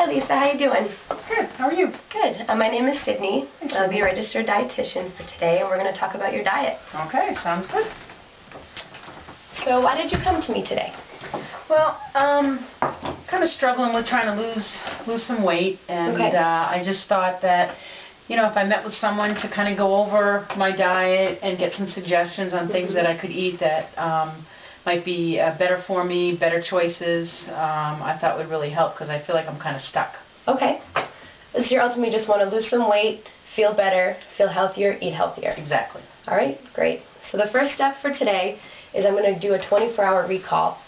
Hi Lisa, how you doing? Good. How are you? Good. My name is Sydney. I'll be a registered dietitian for today, and we're going to talk about your diet. Okay, sounds good. So why did you come to me today? Well, kind of struggling with trying to lose some weight, and Okay. I just thought that, you know, if I met with someone to kind of go over my diet and get some suggestions on things that I could eat that might be better for me, better choices, I thought would really help because I feel like I'm kind of stuck. Okay. So you ultimately just want to lose some weight, feel better, feel healthier, eat healthier. Exactly. All right, great. So the first step for today is I'm going to do a 24-hour recall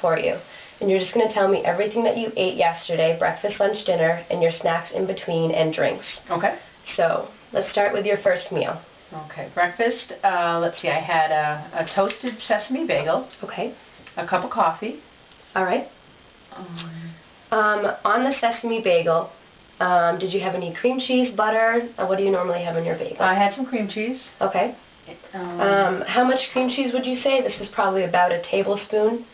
for you. And you're just going to tell me everything that you ate yesterday, breakfast, lunch, dinner, and your snacks in between and drinks. Okay. So let's start with your first meal. Okay, breakfast, let's see, I had a toasted sesame bagel. Okay. A cup of coffee. All right. On the sesame bagel, did you have any cream cheese, butter? What do you normally have in your bagel? I had some cream cheese. Okay. How much cream cheese would you say? This is probably about a tablespoon.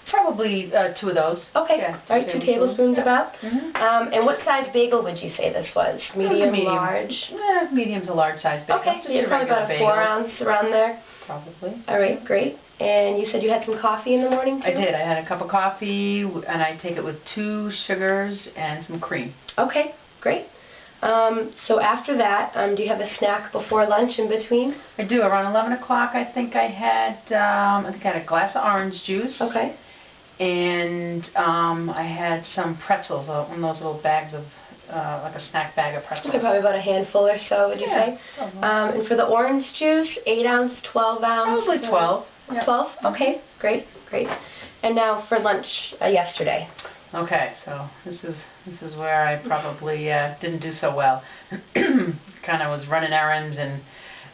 Probably 2 of those. Okay. Yeah, all right, 2 tablespoons about. Mm-hmm. And what size bagel would you say this was? Medium, large? Medium to large size bagel. Okay, just yeah, probably about a 4 ounce around there. Probably. All right, great. And you said you had some coffee in the morning too? I did. I had a cup of coffee, and I take it with 2 sugars and some cream. Okay, great. So after that, do you have a snack before lunch in between? I do. Around 11 o'clock, I think I had a glass of orange juice. Okay. And I had some pretzels, one of those little bags of, like a snack bag of pretzels. Okay, probably about a handful or so, would you say? And for the orange juice, 8 ounce, 12 ounce? Probably 12. 12? Okay, great, great. And now for lunch yesterday. Okay, so this is where I probably didn't do so well. Kind of was running errands and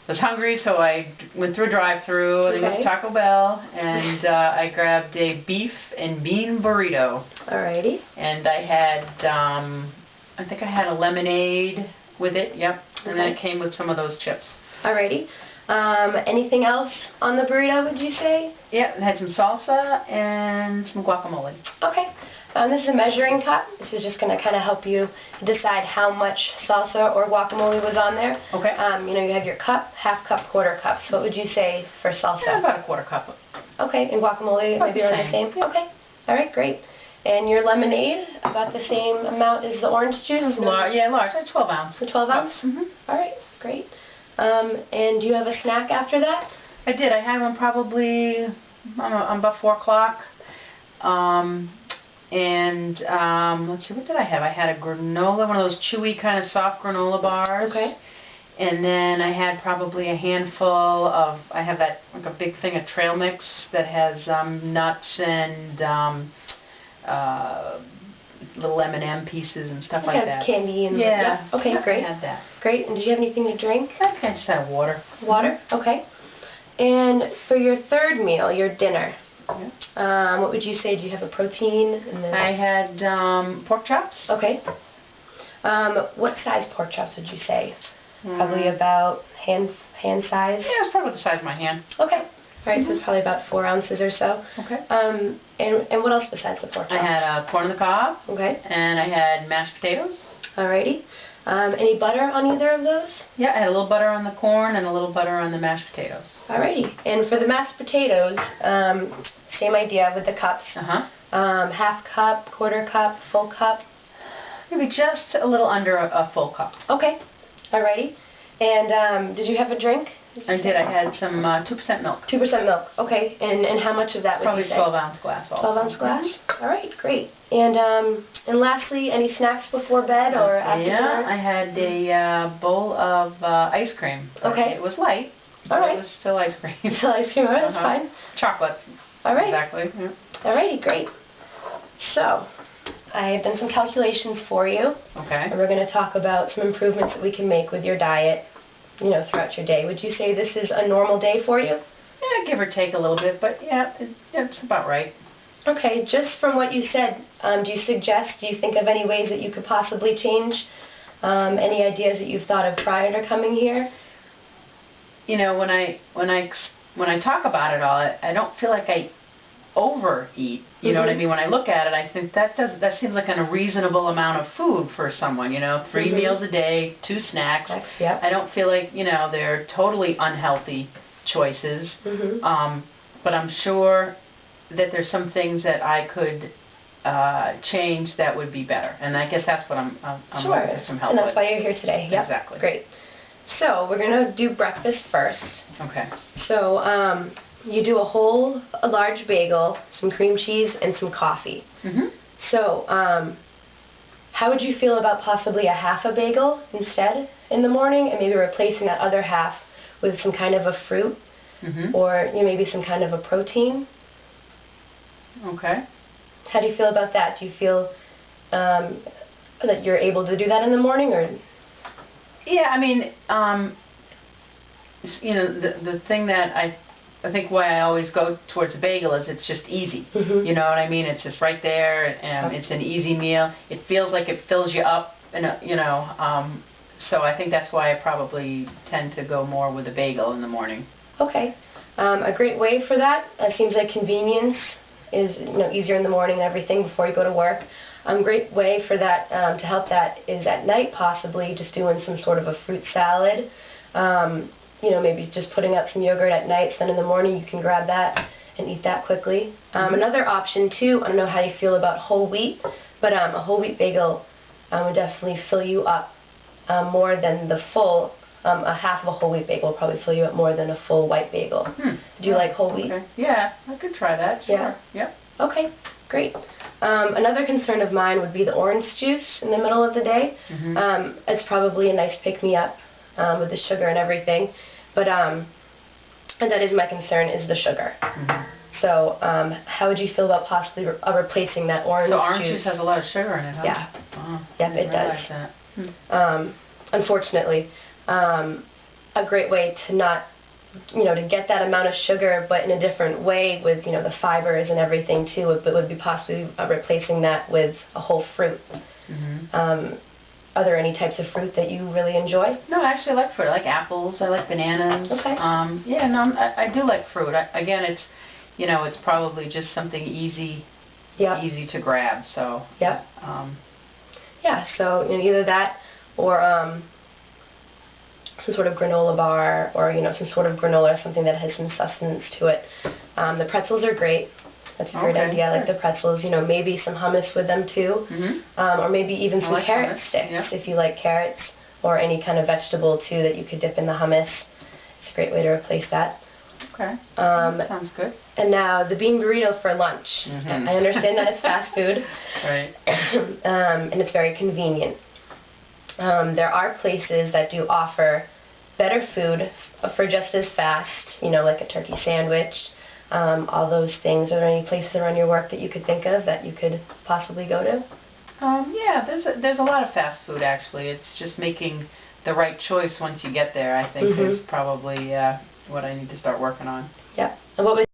was hungry, so I went through a drive-thru. I think it was Taco Bell, and I grabbed a beef and bean burrito. Alrighty. And I had, I think I had a lemonade with it. Yep. And then it came with some of those chips. Alrighty. Anything else on the burrito, would you say? Yeah, it had some salsa and some guacamole. Okay. This is a measuring cup. This is just going to kind of help you decide how much salsa or guacamole was on there. Okay. You know, you have your cup, half cup, quarter cup. So what would you say for salsa? Yeah, about a quarter cup. Okay. And guacamole, maybe around the same? Yeah. Okay. All right, great. And your lemonade, about the same amount as the orange juice? Yeah, large. 12 ounce. 12 ounce? Mm-hmm. All right, great. And do you have a snack after that? I did. I had one probably about 4 o'clock. Let's see, what did I have? I had a granola, one of those chewy kind of soft granola bars. Okay. And then I had probably a handful of, I have that, like a big thing of trail mix that has nuts and little M&M pieces and stuff like that. Candy and yeah. Okay, great. I had that. Great. And did you have anything to drink? I just had water. Water? Okay. And for your third meal, your dinner, what would you say? Do you have a protein? I had pork chops. Okay. What size pork chops would you say? Probably about hand size? Yeah, it's probably the size of my hand. Okay. All right, so it's probably about 4 ounces or so. Okay. And what else besides the pork chops? I had corn on the cob. Okay. And I had mashed potatoes. Alrighty. Any butter on either of those? Yeah, I had a little butter on the corn and a little butter on the mashed potatoes. Alrighty. And for the mashed potatoes, same idea with the cups. Half cup, quarter cup, full cup? Maybe just a little under a full cup. Okay. Alrighty. And did you have a drink? I did. I had some 2% milk. 2% milk. Okay. And how much of that would you say? Probably 12 ounce glass also. 12 ounce glass? Alright, great. And lastly, any snacks before bed or after dinner? Yeah, I had a bowl of ice cream. Okay. It was light. Alright. It was still ice cream. Still ice cream, alright, that's fine. Chocolate. Alright. Exactly. Yeah. Alrighty, great. So, I have done some calculations for you. Okay. And we're going to talk about some improvements that we can make with your diet, you know, throughout your day. Would you say this is a normal day for you? Yeah, give or take a little bit, but yeah, it's about right. Okay, just from what you said, do you think of any ways that you could possibly change? Any ideas that you've thought of prior to coming here? You know, when I talk about it all, I don't feel like I overeat. You know what I mean? When I look at it, I think that seems like a reasonable amount of food for someone. 3 meals a day, 2 snacks. Yep. I don't feel like they're totally unhealthy choices. But I'm sure that there's some things that I could change that would be better. And I guess that's what I'm sure. looking for some help with. And that's with. why you're here today. Yep. Exactly. Great. So we're going to do breakfast first. Okay. So you do a large bagel, some cream cheese, and some coffee. So how would you feel about possibly a half a bagel instead in the morning, and maybe replacing that other half with some kind of a fruit, or maybe some kind of a protein? Okay. How do you feel about that? Do you feel that you're able to do that in the morning, or? Yeah, I mean, the thing that I think why I always go towards a bagel is it's just easy. You know what I mean? It's just right there, and it's an easy meal. It feels like it fills you up, and so I think that's why I probably tend to go more with a bagel in the morning. Okay. A great way for that, seems like convenience is easier in the morning and everything before you go to work. Great way for that to help that is at night, possibly just doing some sort of a fruit salad. Maybe just putting up some yogurt at night, so then in the morning you can grab that and eat that quickly. Another option too, I don't know how you feel about whole wheat, but a whole wheat bagel would definitely fill you up more than the full. A half of a whole wheat bagel will probably fill you up more than a full white bagel. Do you like whole wheat? Okay. Yeah, I could try that. Sure. Yeah. Yep. Okay, great. Another concern of mine would be the orange juice in the middle of the day. It's probably a nice pick-me-up with the sugar and everything, but and that is my concern, is the sugar. So how would you feel about possibly replacing that orange juice? So orange juice has a lot of sugar in it, huh? Yeah. Oh, Yep, it does. Unfortunately, a great way to not, to get that amount of sugar, but in a different way with, the fibers and everything too, would be possibly replacing that with a whole fruit. Are there any types of fruit that you really enjoy? No, actually I like fruit. I like apples. I like bananas. Okay. Yeah, no, I do like fruit. Again, it's, it's probably just something easy to grab. So. Yep. Yeah. So either that or some sort of granola bar, or some sort of granola, something that has some sustenance to it. The pretzels are great. That's a great idea. I like the pretzels. Maybe some hummus with them too, or maybe even some carrot sticks if you like carrots, or any kind of vegetable too that you could dip in the hummus. It's a great way to replace that. Okay. Sounds good. And now the bean burrito for lunch. I understand that it's fast food, right? And it's very convenient. There are places that do offer better food for just as fast, like a turkey sandwich, all those things. Are there any places around your work that you could think of that you could possibly go to? Yeah, there's a lot of fast food actually. It's just making the right choice once you get there, I think, is probably what I need to start working on. Yeah. And what would